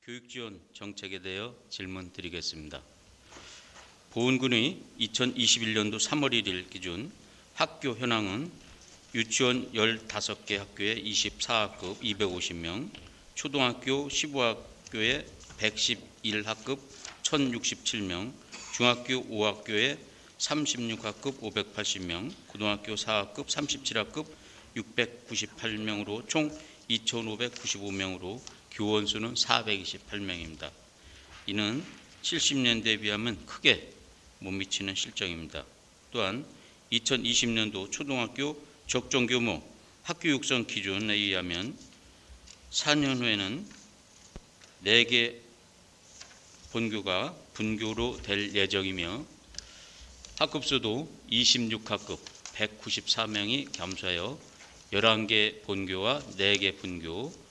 교육지원 정책에 대해 질문 드리겠습니다. 보훈군의 2021년도 3월 1일 기준 학교 현황은 유치원 15개 학교에 24학급 250명, 초등학교 15학교에 111학급 1067명, 중학교 5학교에 36학급 580명, 고등학교 4학급 37학급 698명으로 총 2,595명으로 교원 수는 428명입니다. 이는 70년대에 비하면 크게 못 미치는 실정입니다. 또한 2020년도 초등학교 적정 규모 학교 육성 기준에 의하면 4년 후에는 4개 본교가 분교로 될 예정이며 학급 수도 26학급 194명이 감소하여 11개 본교와 4개 분교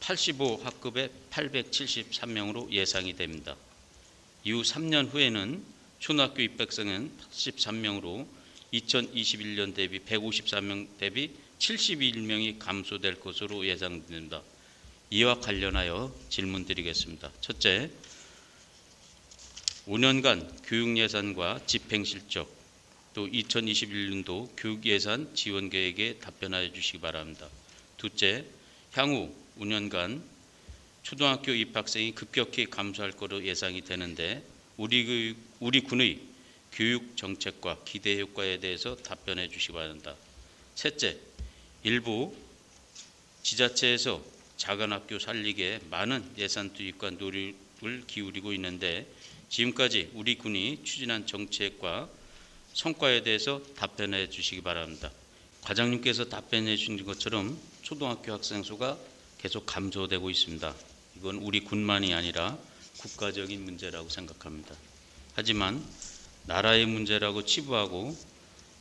85학급에 873명으로 예상이 됩니다. 이후 3년 후에는 초등학교 입학생은 83명으로 2021년 대비 154명 대비 71명이 감소될 것으로 예상됩니다. 이와 관련하여 질문드리겠습니다. 첫째, 5년간 교육예산과 집행실적 또 2021년도 교육예산 지원계획에 답변하여 주시기 바랍니다. 둘째, 향후 5년간 초등학교 입학생이 급격히 감소할 것으로 예상이 되는데 우리 군의 교육 정책과 기대 효과에 대해서 답변해 주시기 바랍니다. 셋째, 일부 지자체에서 작은 학교 살리기에 많은 예산 투입과 노력을 기울이고 있는데 지금까지 우리 군이 추진한 정책과 성과에 대해서 답변해 주시기 바랍니다. 과장님께서 답변해 주신 것처럼 초등학교 학생 수가 계속 감소되고 있습니다. 이건 우리 군만이 아니라 국가적인 문제라고 생각합니다. 하지만 나라의 문제라고 치부하고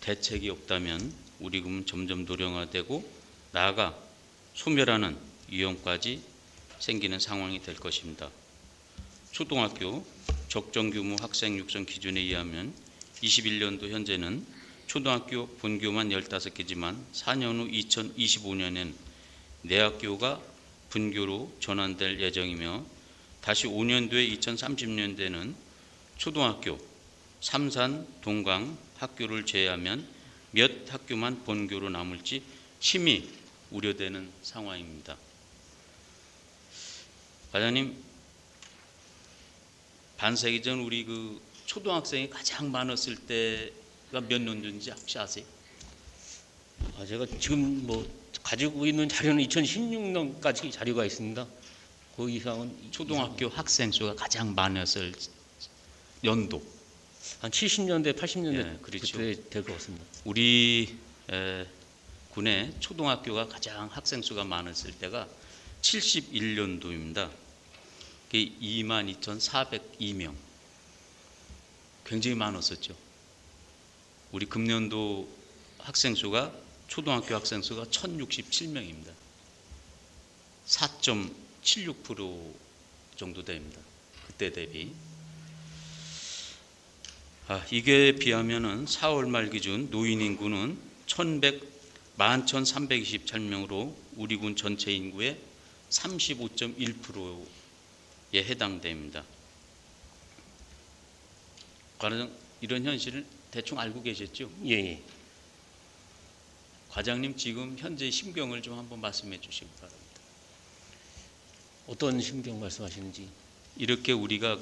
대책이 없다면 우리 군은 점점 노령화되고 나아가 소멸하는 위험까지 생기는 상황이 될 것입니다. 초등학교 적정규모 학생 육성 기준에 의하면 21년도 현재는 초등학교 본교만 15개지만 4년 후 2025년엔 4학교가 분교로 전환될 예정이며 다시 5년 뒤에 2030년대는 초등학교 삼산, 동강 학교를 제외하면 몇 학교만 본교로 남을지 심히 우려되는 상황입니다. 과장님, 반세기 전 우리 초등학생이 가장 많았을 때가 몇 년도인지 혹시 아세요? 제가 지금 가지고 있는 자료는 2016년까지 자료가 있습니다. 그 이상은 초등학교 학생 수가 가장 많았을 연도 한 70년대, 80년대 예, 그렇죠. 그때 될 것 같습니다. 우리 군의 초등학교가 가장 학생 수가 많았을 때가 71년도입니다. 22,402명. 굉장히 많았었죠. 우리 금년도 학생 수가 초등학교 학생 수가 1,067명입니다. 4.76% 정도 됩니다. 그때 대비. 이게 비하면은 4월 말 기준 노인 인구는 11,327명으로 우리 군 전체 인구의 35.1%에 해당됩니다. 과장, 이런 현실을 대충 알고 계셨죠? 예. 과장님 지금 현재 심경을 좀 한번 말씀해 주시기 바랍니다. 어떤 심경 말씀하시는지. 이렇게 우리가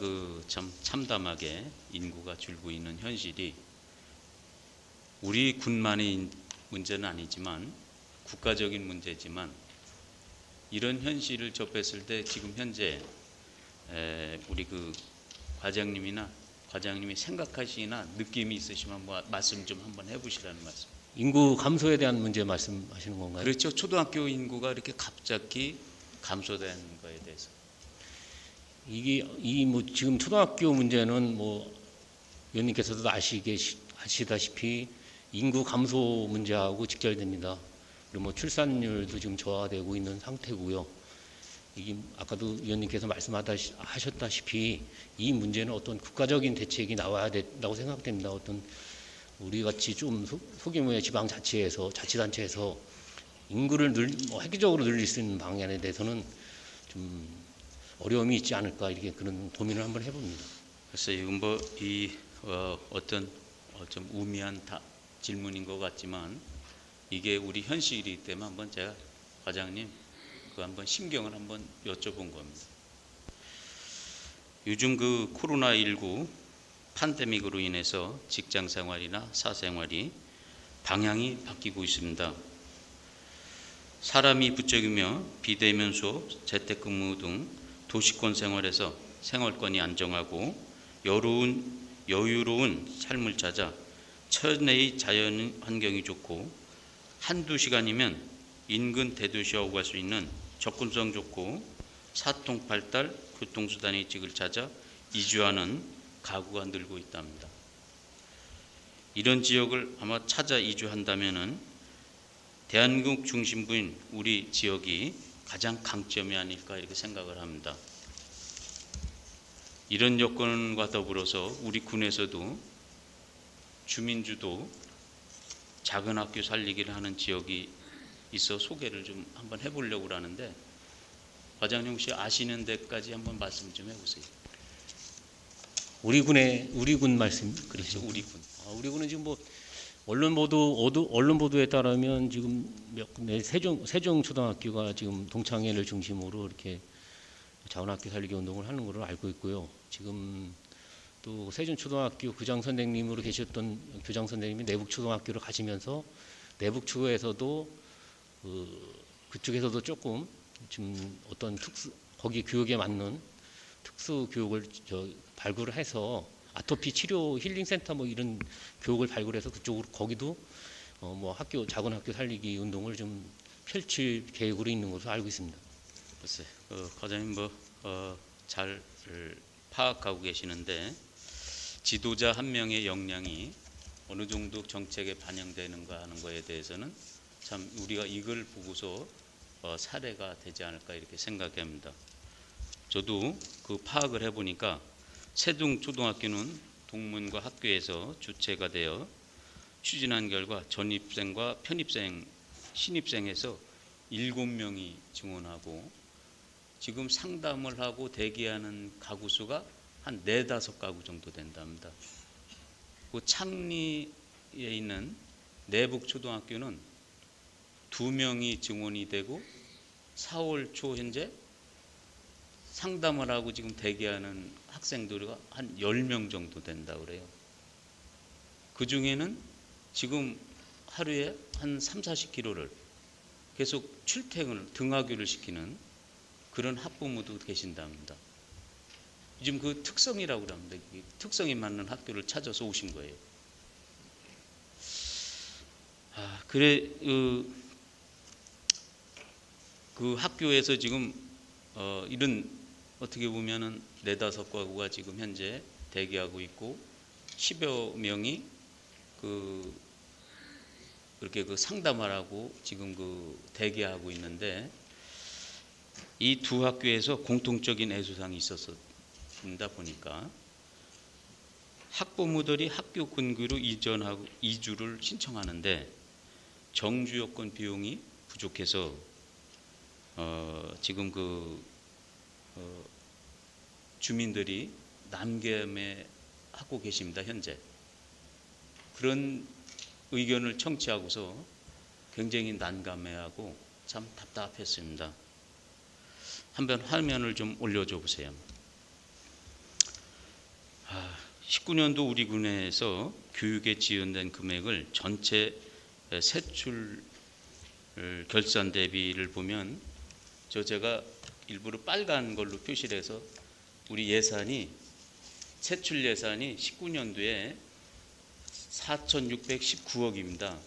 참 참담하게 인구가 줄고 있는 현실이 우리 군만의 문제는 아니지만 국가적인 문제지만 이런 현실을 접했을 때 지금 현재 우리 과장님이나 과장님이 생각하시나 느낌이 있으시면 말씀 좀 한번 해보시라는 말씀. 인구 감소에 대한 문제 말씀하시는 건가요? 그렇죠. 초등학교 인구가 이렇게 갑자기 감소되는 거에 대해서. 이게 지금 초등학교 문제는 위원님께서도 아시다시피 인구 감소 문제하고 직결됩니다. 그리고 출산율도 지금 저하되고 있는 상태고요. 이게 아까도 위원님께서 말씀하셨다시피 이 문제는 어떤 국가적인 대책이 나와야 된다고 생각됩니다. 어떤 우리 같이 좀 소규모의 지방자치단체에서 인구를 획기적으로 늘릴 수 있는 방향에 대해서는 좀 어려움이 있지 않을까 이렇게 그런 고민을 한번 해봅니다. 글쎄 이건 뭐이 어떤 좀 우미한 질문인 것 같지만 이게 우리 현실이기 때문에 한번 제가 과장님 그 한번 심경을 한번 여쭤본 겁니다. 요즘 그 코로나19 팬데믹으로 인해서 직장 생활이나 사생활이 방향이 바뀌고 있습니다. 사람이 부쩍이며 비대면 수업, 재택근무 등 도시권 생활에서 생활권이 안정하고 여유로운 삶을 찾아 천혜의 자연 환경이 좋고 한두 시간이면 인근 대도시에 오고 갈 수 있는 접근성 좋고 사통팔달 교통수단의 직을 찾아 이주하는 가구가 늘고 있답니다. 이런 지역을 아마 찾아 이주한다면은 대한민국 중심부인 우리 지역이 가장 강점이 아닐까 이렇게 생각을 합니다. 이런 여건과 더불어서 우리 군에서도 주민주도 작은 학교 살리기를 하는 지역이 있어 소개를 좀 한번 해보려고 하는데 과장님 혹시 아시는 데까지 한번 말씀 좀 해보세요. 우리 군 말씀 그렇죠, 우리 군. 우리 군은 지금 뭐 언론 보도에 따르면 지금 세종 초등학교가 지금 동창회를 중심으로 이렇게 자원학교 살리기 운동을 하는 걸로 알고 있고요. 지금 또 세종 초등학교 교장 선생님으로 계셨던 교장 선생님이 내북 초등학교를 가시면서 내북 초에서도 그쪽에서도 조금 지금 어떤 거기 교육에 맞는 특수 교육을 발굴을 해서 아토피 치료 힐링 센터 뭐 이런 교육을 발굴해서 그쪽으로 거기도 뭐 작은 학교 살리기 운동을 좀 펼칠 계획으로 있는 것으로 알고 있습니다. 글쎄, 과장님 잘 파악하고 계시는데 지도자 한 명의 역량이 어느 정도 정책에 반영되는가 하는 거에 대해서는 참 우리가 이걸 보고서 사례가 되지 않을까 이렇게 생각합니다. 저도 그 파악을 해보니까 세종초등학교는 동문과 학교에서 주체가 되어 추진한 결과 전입생과 편입생, 신입생에서 7명이 증원하고 지금 상담을 하고 대기하는 가구 수가 한 4-5가구 정도 된답니다. 그 창리에 있는 내북초등학교는 2명이 증원이 되고 4월 초 현재 상담을 하고 지금 대기하는 학생들이 한 10명 정도 된다고 그래요. 그 중에는 지금 하루에 한 30-40km를 계속 출퇴근을 등하교를 시키는 그런 학부모도 계신답니다. 지금 그 특성이라고 합니다. 특성이 맞는 학교를 찾아서 오신 거예요. 그래 그 학교에서 지금 이런 어떻게 보면은 4-5가구가 지금 현재 대기하고 있고 10여 명이 그렇게 상담하라고 지금 대기하고 있는데 이 두 학교에서 공통적인 애수사항이 있었습니다. 보니까 학부모들이 학교 근교로 이주를 신청하는데 정주 여건 비용이 부족해서 지금 주민들이 남개매하고 계십니다. 현재 그런 의견을 청취하고서 굉장히 난감해하고 참 답답했습니다. 한번 화면을 좀 올려줘 보세요. 19년도 우리 군에서 교육에 지원된 금액을 전체 세출 결산 대비를 보면 제가 일부러 빨간 걸로 표시를 해서 우리 예산이 세출 예산이 19년도에 4,619억입니다.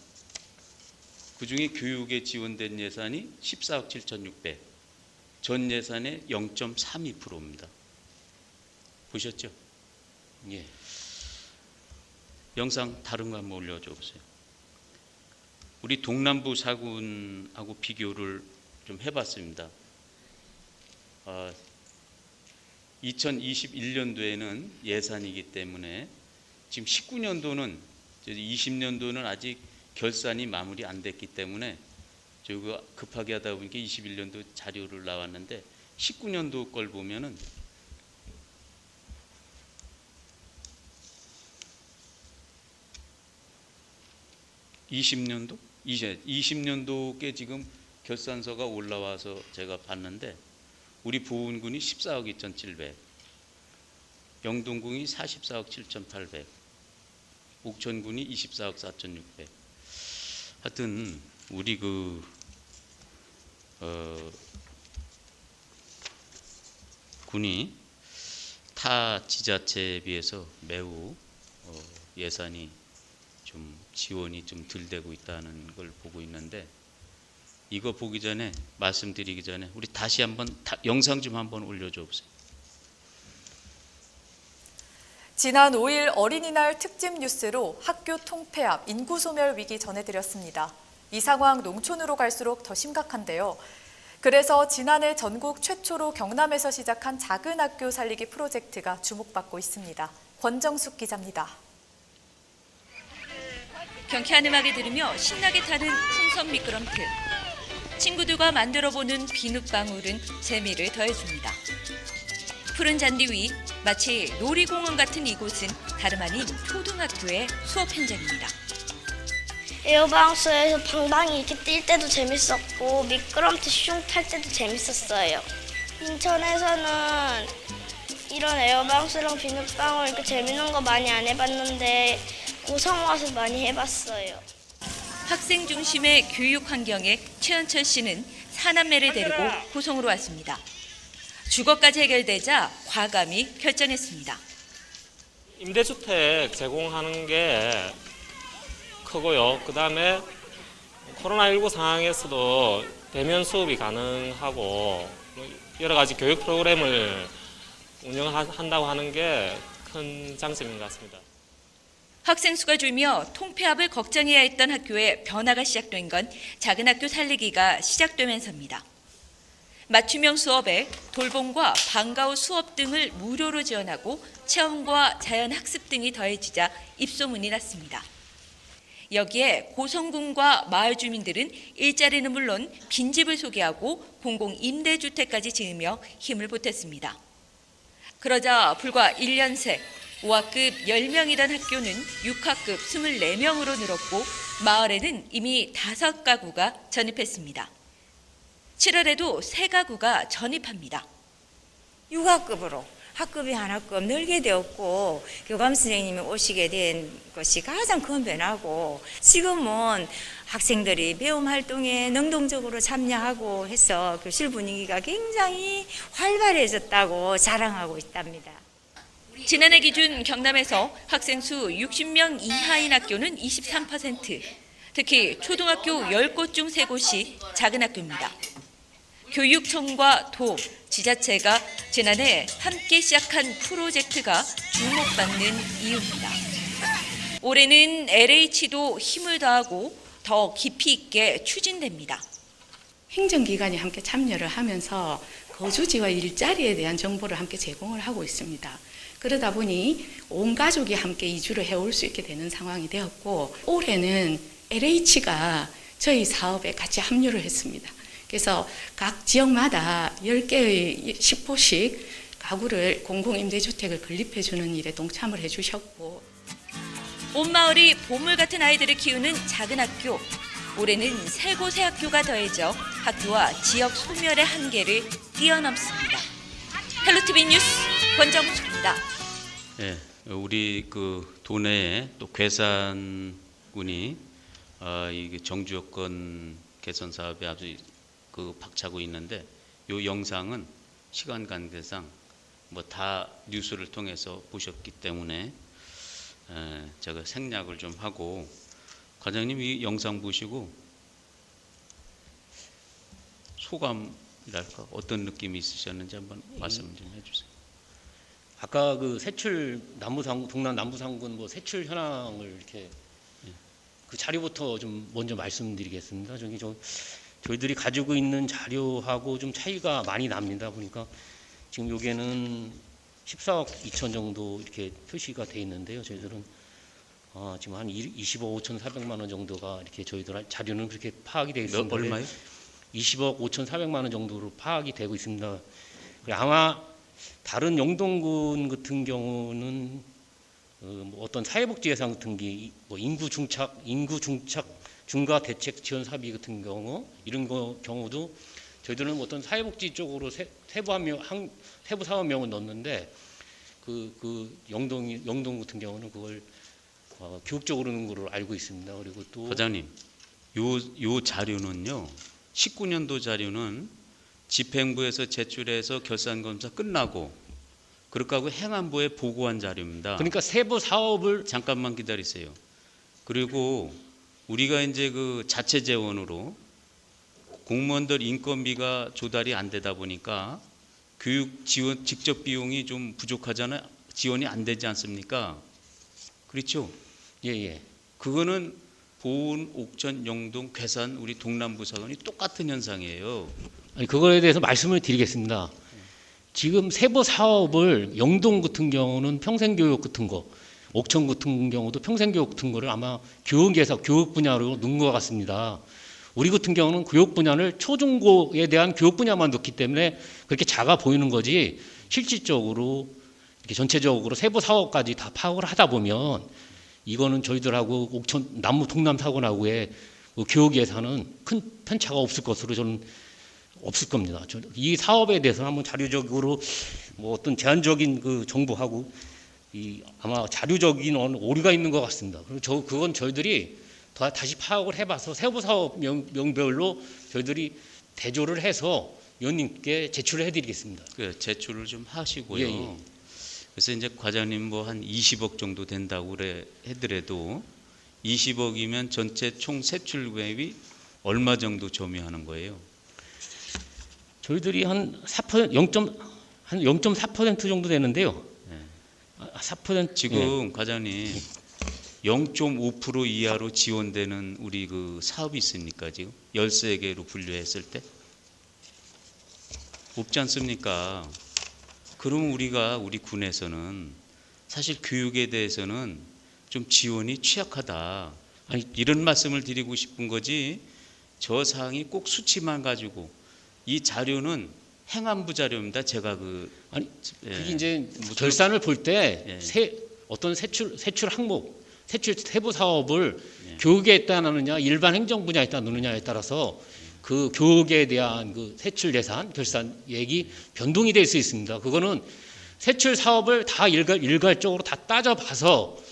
그중에 교육에 지원된 예산이 14억 7,600, 전 예산의 0.32%입니다. 보셨죠? 예. 영상 다른 거 한번 올려줘 보세요. 우리 동남부 사군하고 비교를 좀 해봤습니다. 2021년도에는 예산이기 때문에 지금 19년도는 20년도는 아직 결산이 마무리 안 됐기 때문에 저희가 급하게 하다 보니까 21년도 자료를 나왔는데 19년도 걸 보면은 이제 20년도께 지금 결산서가 올라와서 제가 봤는데 우리 보훈군이 14억 2,700, 영동군이 44억 7,800, 옥천군이 24억 4,600. 하여튼 우리 군이 타 지자체에 비해서 매우 예산이 좀 지원이 좀 덜 되고 있다는 걸 보고 있는데, 이거 보기 전에 말씀드리기 전에 우리 다시 한번 영상 좀 한번 올려줘 보세요. 지난 5일 어린이날 특집 뉴스로 학교 통폐합, 인구 소멸 위기 전해드렸습니다. 이 상황 농촌으로 갈수록 더 심각한데요. 그래서 지난해 전국 최초로 경남에서 시작한 작은 학교 살리기 프로젝트가 주목받고 있습니다. 권정숙 기자입니다. 경쾌한 음악을 들으며 신나게 타는 풍선 미끄럼틀. 친구들과 만들어보는 비눗방울은 재미를 더해줍니다. 푸른 잔디 위 마치 놀이공원 같은 이곳은 다름 아닌 초등학교의 수업 현장입니다. 에어바운스에서 방방이 이렇게 뛸 때도 재밌었고 미끄럼틀 슝 탈 때도 재밌었어요. 인천에서는 이런 에어바운스랑 비눗방울 이렇게 재밌는 거 많이 안 해봤는데 고성 와서 많이 해봤어요. 학생 중심의 교육 환경에 최현철 씨는 사남매를 데리고 고성으로 왔습니다. 주거까지 해결되자 과감히 결정했습니다. 임대주택 제공하는 게 크고요. 그 다음에 코로나19 상황에서도 대면 수업이 가능하고 여러 가지 교육 프로그램을 운영한다고 하는 게 큰 장점인 것 같습니다. 학생 수가 줄며 통폐합을 걱정해야 했던 학교에 변화가 시작된 건 작은 학교 살리기가 시작되면서입니다. 맞춤형 수업에 돌봄과 방과 후 수업 등을 무료로 지원하고 체험과 자연학습 등이 더해지자 입소문이 났습니다. 여기에 고성군과 마을 주민들은 일자리는 물론 빈집을 소개하고 공공임대주택까지 지으며 힘을 보탰습니다. 그러자 불과 1년 새 5학급 10명이던 학교는 6학급 24명으로 늘었고 마을에는 이미 5가구가 전입했습니다. 7월에도 3가구가 전입합니다. 6학급으로 학급이 하나급 늘게 되었고 교감 선생님이 오시게 된 것이 가장 큰 변화고 지금은 학생들이 배움 활동에 능동적으로 참여하고 해서 교실 분위기가 굉장히 활발해졌다고 자랑하고 있답니다. 지난해 기준 경남에서 학생 수 60명 이하인 학교는 23%, 특히 초등학교 10곳 중 3곳이 작은 학교입니다. 교육청과 도, 지자체가 지난해 함께 시작한 프로젝트가 주목받는 이유입니다. 올해는 LH도 힘을 더하고 더 깊이 있게 추진됩니다. 행정기관이 함께 참여를 하면서 거주지와 일자리에 대한 정보를 함께 제공을 하고 있습니다. 그러다 보니 온 가족이 함께 이주를 해올 수 있게 되는 상황이 되었고 올해는 LH가 저희 사업에 같이 합류를 했습니다. 그래서 각 지역마다 10개의 10호씩 가구를 공공임대주택을 건립해주는 일에 동참을 해주셨고 온 마을이 보물 같은 아이들을 키우는 작은 학교. 올해는 3곳의 학교가 더해져 학교와 지역 소멸의 한계를 뛰어넘습니다. 헬로티비 뉴스 권정숙입니다. 네, 우리 도내에 또 괴산군이 이게 정주 여건 개선 사업에 아주 박차고 있는데 이 영상은 시간 관계상 다 뉴스를 통해서 보셨기 때문에 제가 생략을 좀 하고 과장님 이 영상 보시고 소감이랄까 어떤 느낌이 있으셨는지 한번 말씀 좀 해주세요. 아까 세출 동남 남부상군 세출 현황을 이렇게 그 자료부터 좀 먼저 말씀드리겠습니다. 저희들이 가지고 있는 자료하고 좀 차이가 많이 납니다. 보니까 지금 여기에는 14억 2천 정도 이렇게 표시가 돼 있는데요. 저희들은 지금 한 20억 5,400만 원 정도가 이렇게 저희들 자료는 그렇게 파악이 되어 있습니다. 얼마요? 20억 5,400만 원 정도로 파악이 되고 있습니다. 아마 다른 영동군 같은 경우는 뭐 어떤 사회복지 예산 같은 게 뭐 인구 중착 중과 대책 지원 사비 같은 경우 이런 경우도 저희들은 어떤 사회복지 쪽으로 세부 사업명을 넣었는데 그 영동 같은 경우는 그걸 교육적으로 넣은 걸로 알고 있습니다. 그리고 또 과장님, 요 자료는요, 19년도 자료는 집행부에서 제출해서 결산검사 끝나고 그렇게 하고 행안부에 보고한 자료입니다. 그러니까 세부 사업을 잠깐만 기다리세요. 그리고 우리가 이제 그 자체 재원으로 공무원들 인건비가 조달이 안 되다 보니까 교육 지원 직접 비용이 좀 부족하잖아요. 지원이 안 되지 않습니까? 그렇죠? 예. 그거는 보은, 옥천, 영동, 괴산 우리 동남부 사관이 똑같은 현상이에요. 아니, 그거에 대해서 말씀을 드리겠습니다. 지금 세부 사업을 영동 같은 경우는 평생교육 같은 거, 옥천 같은 경우도 평생교육 같은 거를 아마 교육 분야로 넣은 것 같습니다. 우리 같은 경우는 교육 분야를 초중고에 대한 교육 분야만 넣기 때문에 그렇게 작아 보이는 거지, 실질적으로 이렇게 전체적으로 세부 사업까지 다 파악을 하다 보면 이거는 저희들하고 옥천 남부 동남 사관하고의 교육 예산은 큰 편차가 없을 것으로 저는 없을 겁니다. 이 사업에 대해서 한번 자료적으로 뭐 어떤 제한적인 그 정보하고 아마 자료적인 오류가 있는 것 같습니다. 그리고 그건 저희들이 다시 파악을 해봐서 세부 사업 명별로 저희들이 대조를 해서 위원님께 제출을 해드리겠습니다. 그 제출을 좀 하시고요. 예. 그래서 이제 과장님 뭐 한 20억 정도 된다고 그래 해더라도 20억이면 전체 총 세출 금액이 얼마 정도 점유하는 거예요? 저희들이 한 0.4% 정도 되는데요. 4% 지금 과장님 0.5% 이하로 지원되는 우리 그 사업이 있습니까? 지금 13개로 분류했을 때 없지 않습니까? 그럼 우리 군에서는 사실 교육에 대해서는 좀 지원이 취약하다. 아니, 이런 말씀을 드리고 싶은 거지. 저 사항이 꼭 수치만 가지고 이 자료는 행안부 자료입니다. 제가 그게 이제 결산을 볼 때 어떤 세출 항목, 세출 세부 사업을 교육에 따라 넣느냐, 일반 행정 분야에 따라 넣느냐에 따라서 그 교육에 대한 그 세출 예산, 결산액이 변동이 될 수 있습니다. 그거는 세출 사업을 다 일괄적으로 다 따져봐서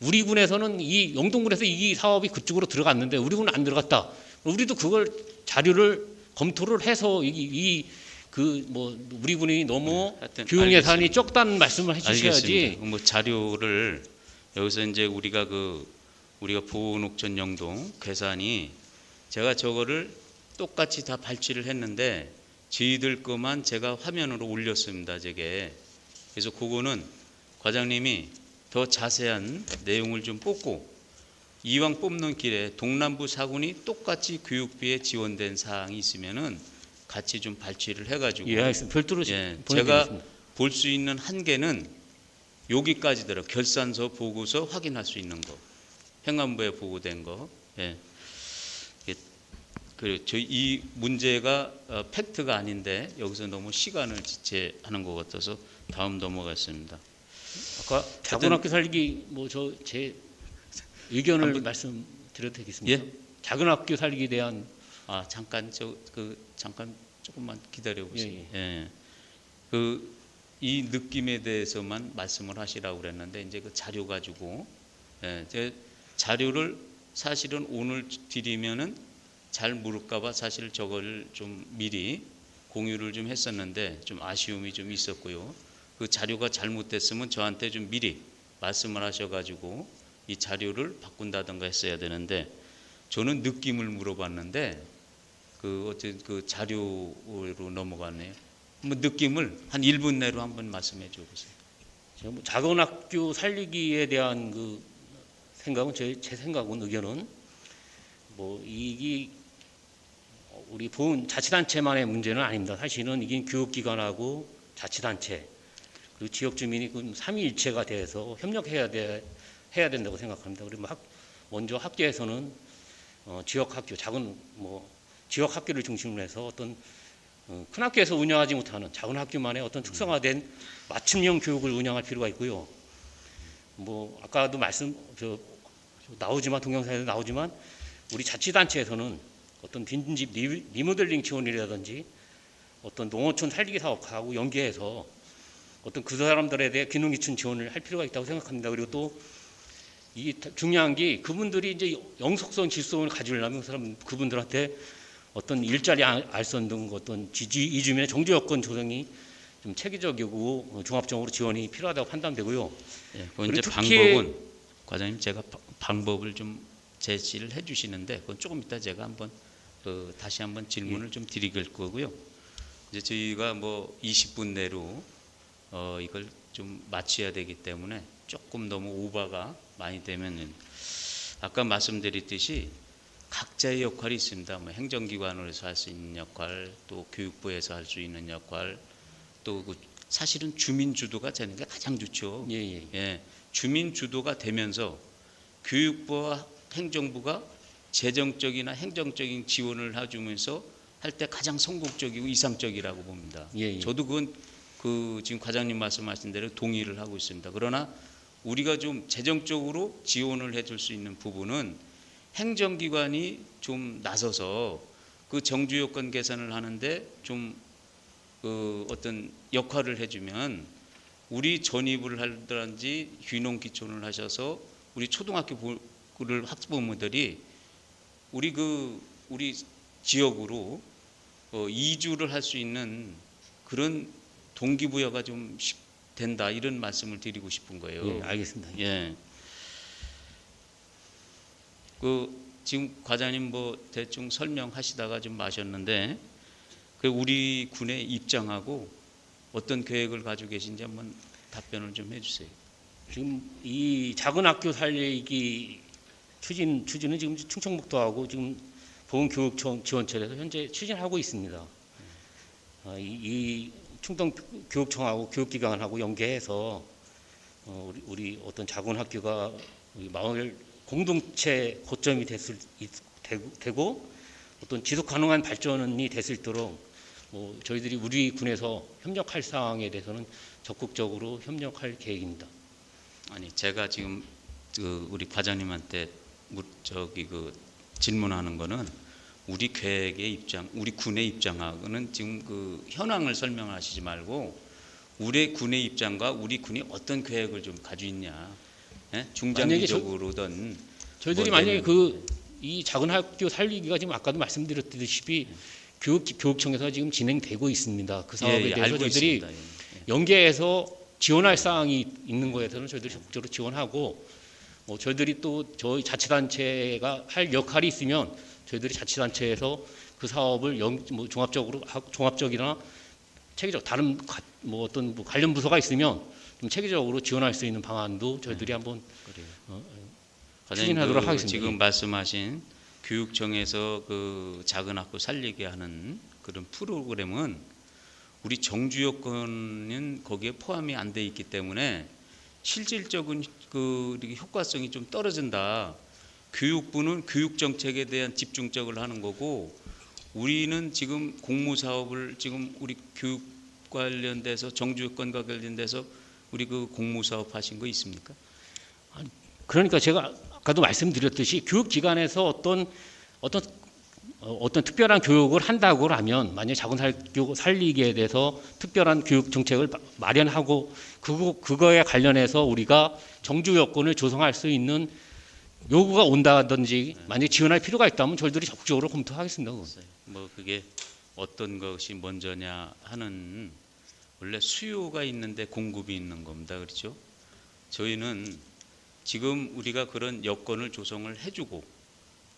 우리 군에서는 이 영동군에서 이 사업이 그쪽으로 들어갔는데 우리 군은 안 들어갔다. 우리도 그걸 자료를 검토를 해서 우리 군이 너무 교육 예산이 적다는 말씀을 해주셔야지. 알겠습니다. 뭐 자료를 여기서 이제 우리가 보은, 옥천, 영동, 괴산이 제가 저거를 똑같이 다 발췌를 했는데 저희들 것만 제가 화면으로 올렸습니다. 저게. 그래서 그거는 과장님이 더 자세한 내용을 좀 뽑고 이왕 뽑는 길에 동남부 사군이 똑같이 교육비에 지원된 사항이 있으면은 같이 좀 발췌를 해가지고 별도로 제가 볼 수 있는 한계는 여기까지더라. 결산서 보고서 확인할 수 있는 거, 행안부에 보고된 거. 이 문제가 팩트가 아닌데 여기서 너무 시간을 지체하는 것 같아서 다음 넘어가겠습니다. 아까 작은 학교 살리기 제 의견을 말씀드려도 되겠습니까? 예? 작은 학교 살리기에 대한 잠깐 잠깐 조금만 기다려 보세요. 예. 이 느낌에 대해서만 말씀을 하시라고 그랬는데 이제 그 자료 가지고 제 자료를 사실은 오늘 드리면은 잘 모를까봐 사실 저걸 좀 미리 공유를 좀 했었는데 좀 아쉬움이 좀 있었고요. 그 자료가 잘못됐으면 저한테 좀 미리 말씀을 하셔가지고 이 자료를 바꾼다든가 했어야 되는데 저는 느낌을 물어봤는데 어쨌든 그 자료로 넘어갔네요. 한번 느낌을 한 1분 내로 한번 말씀해 줘 보세요. 작은 학교 살리기에 대한 그 생각은 제 생각은 의견은 이게 우리 보훈 자치단체만의 문제는 아닙니다. 사실은 이게 교육기관하고 자치단체 그리고 지역 주민이 삼위일체가 돼서 협력해야 된다고 생각합니다. 그리고 먼저 학교에서는 지역 학교 지역 학교를 중심으로 해서 어떤 큰 학교에서 운영하지 못하는 작은 학교만의 어떤 특성화된 맞춤형 교육을 운영할 필요가 있고요. 뭐 아까도 나오지만 동영상에도 나오지만 우리 자치단체에서는 어떤 빈집 리모델링 지원이라든지 어떤 농어촌 살리기 사업하고 연계해서 어떤 그 사람들에 대해 기능기춘 지원을 할 필요가 있다고 생각합니다. 그리고 또 이 중요한 게 그분들이 이제 영속성 질성을 가지려면 그분들한테 어떤 일자리 알선 등 어떤 이주민의 정주 여건 조성이 좀 체계적이고 종합적으로 지원이 필요하다고 판단되고요. 예, 그건 이제 특히 방법은 과장님 제가 방법을 좀 제시를 해주시는데 그건 조금 이따 제가 한번 다시 한번 질문을 좀 드릴 거고요. 이제 저희가 뭐 20분 내로 이걸 좀 마쳐야 되기 때문에 조금 너무 오버가 많이 되면은 아까 말씀드렸듯이 각자의 역할이 있습니다. 뭐 행정기관으로서 할 수 있는 역할, 또 교육부에서 할 수 있는 역할, 또 사실은 주민 주도가 되는 게 가장 좋죠. 예, 주민 주도가 되면서 교육부와 행정부가 재정적이나 행정적인 지원을 해주면서 할 때 가장 성공적이고 이상적이라고 봅니다. 저도 그건 지금 과장님 말씀하신 대로 동의를 하고 있습니다. 그러나 우리가 좀 재정적으로 지원을 해줄 수 있는 부분은 행정기관이 좀 나서서 그 정주요건 개선을 하는데 좀 어떤 역할을 해주면 우리 전입을 하든지 귀농귀촌을 하셔서 우리 초등학교 학부모들이 우리 지역으로 이주를 할 수 있는 그런 동기부여가 좀 된다 이런 말씀을 드리고 싶은 거예요. 예, 알겠습니다. 예. 지금 과장님 뭐 대충 설명하시다가 좀 마셨는데 우리 군의 입장하고 어떤 계획을 가지고 계신지 한번 답변을 좀 해주세요. 지금 이 작은 학교 살리기 추진은 지금 충청북도하고 지금 보건교육청 지원처에서 현재 추진하고 있습니다. 이 충청교육청하고 교육기관하고 연계해서 우리 어떤 작은 학교가 마을 공동체 거점이 되고 어떤 지속 가능한 발전이 될 수 있도록 저희들이 우리 군에서 협력할 사항에 대해서는 적극적으로 협력할 계획입니다. 아니 제가 지금 우리 과장님한테 질문하는 거는 우리 계획의 입장, 우리 군의 입장하고는 지금 현황을 설명하시지 말고 우리 군의 입장과 우리 군이 어떤 계획을 좀 가지고 있냐, 예? 중장기적으로든 저희들이 만약에 이 작은 학교 살리기가 지금 아까도 말씀드렸듯이 교육청에서 지금 진행되고 있습니다. 그 사업에 대해서 저희들이 연계해서 지원할 사항이 있는 거에서는 저희들이 적극적으로 지원하고 저희들이 또 저희 자치단체가 할 역할이 있으면 저희들이 자치단체에서 그 사업을 종합적이나 체계적 다른 어떤 관련 부서가 있으면 좀 체계적으로 지원할 수 있는 방안도 저희들이 한번 추진하도록 하겠습니다. 지금 말씀하신 교육청에서 작은 학교 살리게 하는 그런 프로그램은 우리 정주 여건은 거기에 포함이 안 돼 있기 때문에 실질적인 효과성이 좀 떨어진다. 교육부는 교육 정책에 대한 집중적을 하는 거고 우리는 지금 공무사업을 지금 우리 교육 관련돼서 정주 여건과 관련돼서 우리 공무사업 하신 거 있습니까? 그러니까 제가 아까도 말씀드렸듯이 교육기관에서 어떤 특별한 교육을 한다고 하면 만약 작은 학교 살리기에 대해서 특별한 교육 정책을 마련하고 그거에 관련해서 우리가 정주 여건을 조성할 수 있는 요구가 온다든지 만약 지원할 필요가 있다면 저희들이 적극적으로 검토하겠습니다. 그게 어떤 것이 먼저냐 하는 원래 수요가 있는데 공급이 있는 겁니다. 그렇죠? 저희는 지금 우리가 그런 여건을 조성을 해주고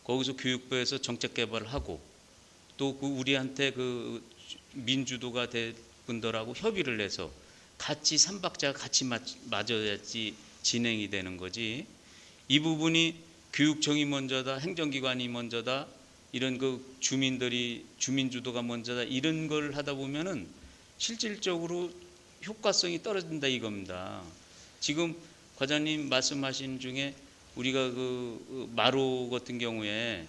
거기서 교육부에서 정책 개발을 하고 또 우리한테 민주도가 될 분들하고 협의를 해서 같이 삼박자가 같이 맞아야지 진행이 되는 거지. 이 부분이 교육청이 먼저다, 행정기관이 먼저다, 이런 주민주도가 먼저다 이런 걸 하다 보면은 실질적으로 효과성이 떨어진다 이겁니다. 지금 과장님 말씀하신 중에 우리가 마로 같은 경우에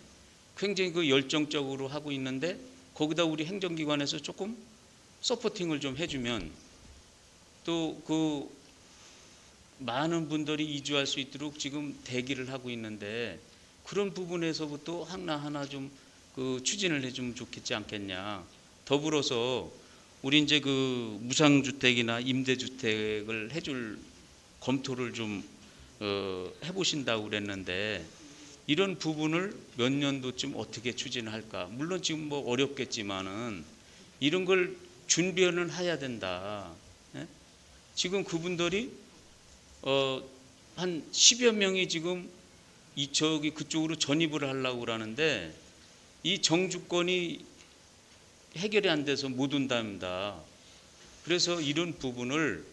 굉장히 열정적으로 하고 있는데 거기다 우리 행정기관에서 조금 서포팅을 좀 해주면 또 그 많은 분들이 이주할 수 있도록 지금 대기를 하고 있는데 그런 부분에서부터 하나하나 좀 그 추진을 해주면 좋겠지 않겠냐. 더불어서 우리 이제 그 무상주택이나 임대주택을 해줄 검토를 좀 해보신다고 그랬는데 이런 부분을 몇 년도쯤 어떻게 추진할까. 물론 지금 뭐 어렵겠지만은 이런 걸 준비는 해야 된다. 예? 지금 그분들이 한 10여 명이 지금 저기 그쪽으로 전입을 하려고 그러는데 이 정주권이 해결이 안 돼서 못 온답니다. 그래서 이런 부분을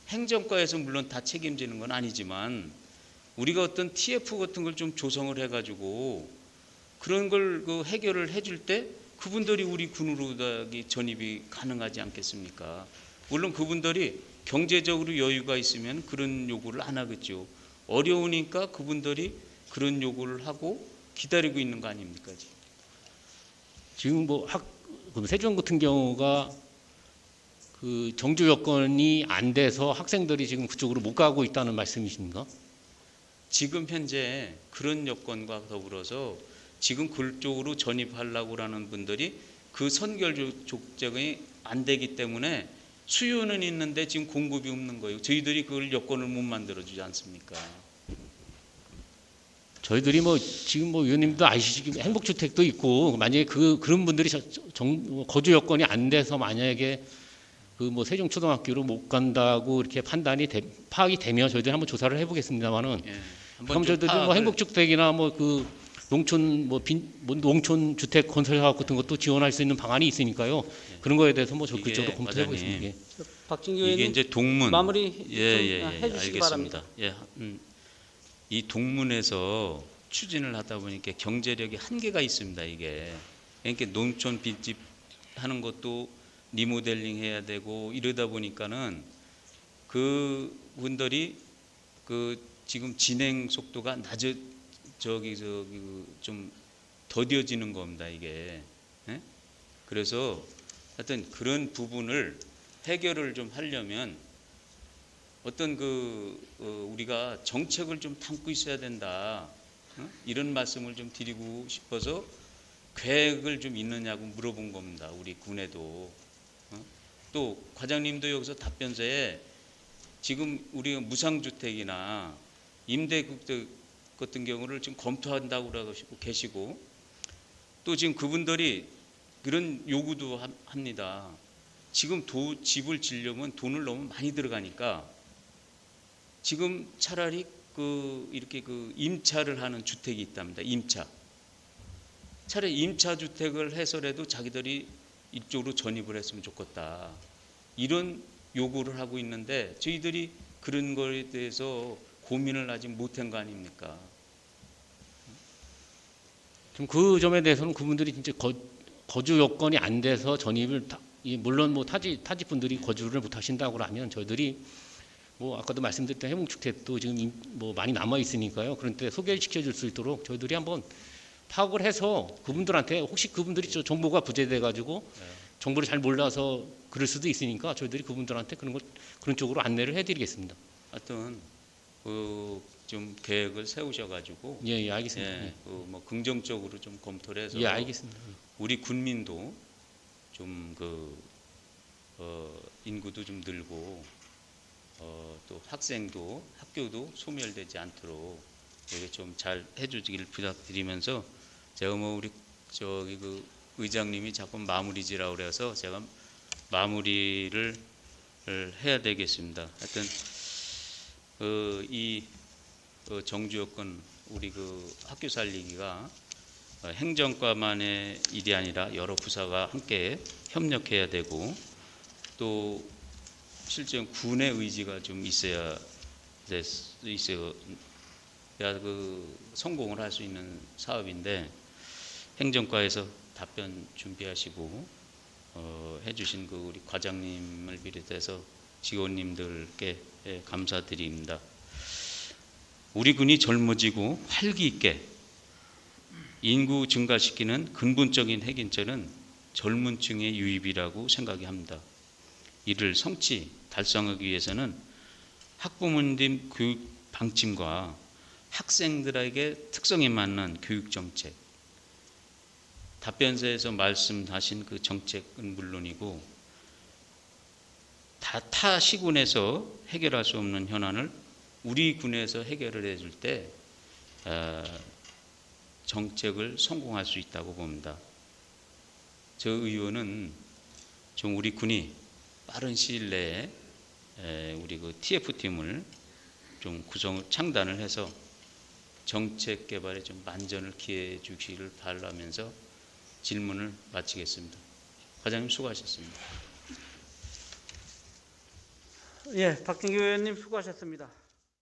행정과에서 물론 다 책임지는 건 아니지만 우리가 어떤 TF 같은 걸 좀 조성을 해가지고 그런 걸 그 해결을 해줄 때 그분들이 우리 군으로 전입이 가능하지 않겠습니까? 물론 그분들이 경제적으로 여유가 있으면 그런 요구를 안 하겠죠. 어려우니까 그분들이 그런 요구를 하고 기다리고 있는 거 아닙니까? 지금 뭐 세종 같은 경우가 그 정주 여건이 안 돼서 학생들이 지금 그쪽으로 못 가고 있다는 말씀이신가? 지금 현재 그런 여건과 더불어서 지금 그쪽으로 전입하려고 하는 분들이 그 선결 조정이 안 되기 때문에 수요는 있는데 지금 공급이 없는 거예요. 저희들이 그걸 여건을 못 만들어주지 않습니까? 저희들이 뭐 지금 뭐 의원님도 아시지만 행복주택도 있고 만약에 그런 분들이 거주 여건이 안 돼서 만약에 그 뭐 세종초등학교로 못 간다고 이렇게 파악이 되면 저희들이 한번 조사를 해보겠습니다만은 예, 그럼 저희들이 뭐 행복주택이나 뭐 그 농촌 농촌 주택 건설 사업 같은 것도 지원할 수 있는 방안이 있으니까요. 그런 거에 대해서 뭐 그쪽으로 검토해 보겠습니다. 예. 박진규 이게 의원님 이제 동문 마무리 알겠습니다. 해주시기 바랍니다. 예, 이 동문에서 추진을 하다 보니까 경제력이 한계가 있습니다. 이게 그러니까 농촌 빚집 하는 것도 리모델링 해야 되고 이러다 보니까는 그 분들이 그 지금 진행 속도가 좀 더뎌지는 겁니다. 이게 예? 그래서 하여튼 그런 부분을 해결을 좀 하려면 어떤 우리가 정책을 좀 담고 있어야 된다. 이런 말씀을 좀 드리고 싶어서 계획을 좀 있느냐고 물어본 겁니다. 우리 군에도. 또 과장님도 여기서 답변서에 지금 우리가 무상주택이나 임대주택 같은 경우를 지금 검토한다고 그러고 계시고 또 지금 그분들이 그런 요구도 합니다. 지금 집을 지려면 돈을 너무 많이 들어가니까 지금 차라리 이렇게 임차를 하는 주택이 있답니다. 임차. 차라리 임차 주택을 해서라도 자기들이 이쪽으로 전입을 했으면 좋겠다. 이런 요구를 하고 있는데 저희들이 그런 거에 대해서 고민을 아직 못한 거 아닙니까? 좀 그 점에 대해서는 그분들이 진짜 거주 여건이 안 돼서 전입을 물론 뭐 타지 분들이 거주를 못 하신다고 하면 저희들이 뭐 아까도 말씀드렸던 행복주택도 지금 뭐 많이 남아 있으니까요. 그런 때 소개를 시켜줄 수 있도록 저희들이 한번 파악을 해서 그분들한테 혹시 그분들이 정보가 부재돼 가지고 정보를 잘 몰라서 그럴 수도 있으니까 저희들이 그분들한테 그런 쪽으로 안내를 해드리겠습니다. 하여튼 좀 계획을 세우셔가지고 예, 알겠습니다. 예, 뭐 긍정적으로 좀 검토를 해서 예, 알겠습니다. 우리 군민도 좀 인구도 좀 늘고 또 학생도 학교도 소멸되지 않도록 이렇게 좀 잘 해주기를 부탁드리면서 제가 뭐 우리 의장님이 자꾸 마무리지라고 그래서 제가 마무리를 해야 되겠습니다. 하여튼 이 정주 여건 우리 학교 살리기가 행정과만의 일이 아니라 여러 부서가 함께 협력해야 되고 또 실제 군의 의지가 좀 있어야 성공을 할 수 있는 사업인데 행정과에서 답변 준비하시고 해주신 우리 과장님을 비롯해서 직원님들께 감사드립니다. 우리 군이 젊어지고 활기 있게 인구 증가시키는 근본적인 핵인처는 젊은 층의 유입이라고 생각이 합니다. 이를 성취 달성하기 위해서는 학부모님 교육 방침과 학생들에게 특성에 맞는 교육 정책, 답변서에서 말씀하신 그 정책은 물론이고 타 시군에서 해결할 수 없는 현안을 우리 군에서 해결을 해줄 때 정책을 성공할 수 있다고 봅니다. 저 의원은 좀 우리 군이 빠른 시일 내에 우리 그 TF팀을 좀 창단을 해서 정책 개발에 좀 만전을 기해 주시기를 바라면서 질문을 마치겠습니다. 과장님 수고하셨습니다. 예, 박진규 의원님 수고하셨습니다.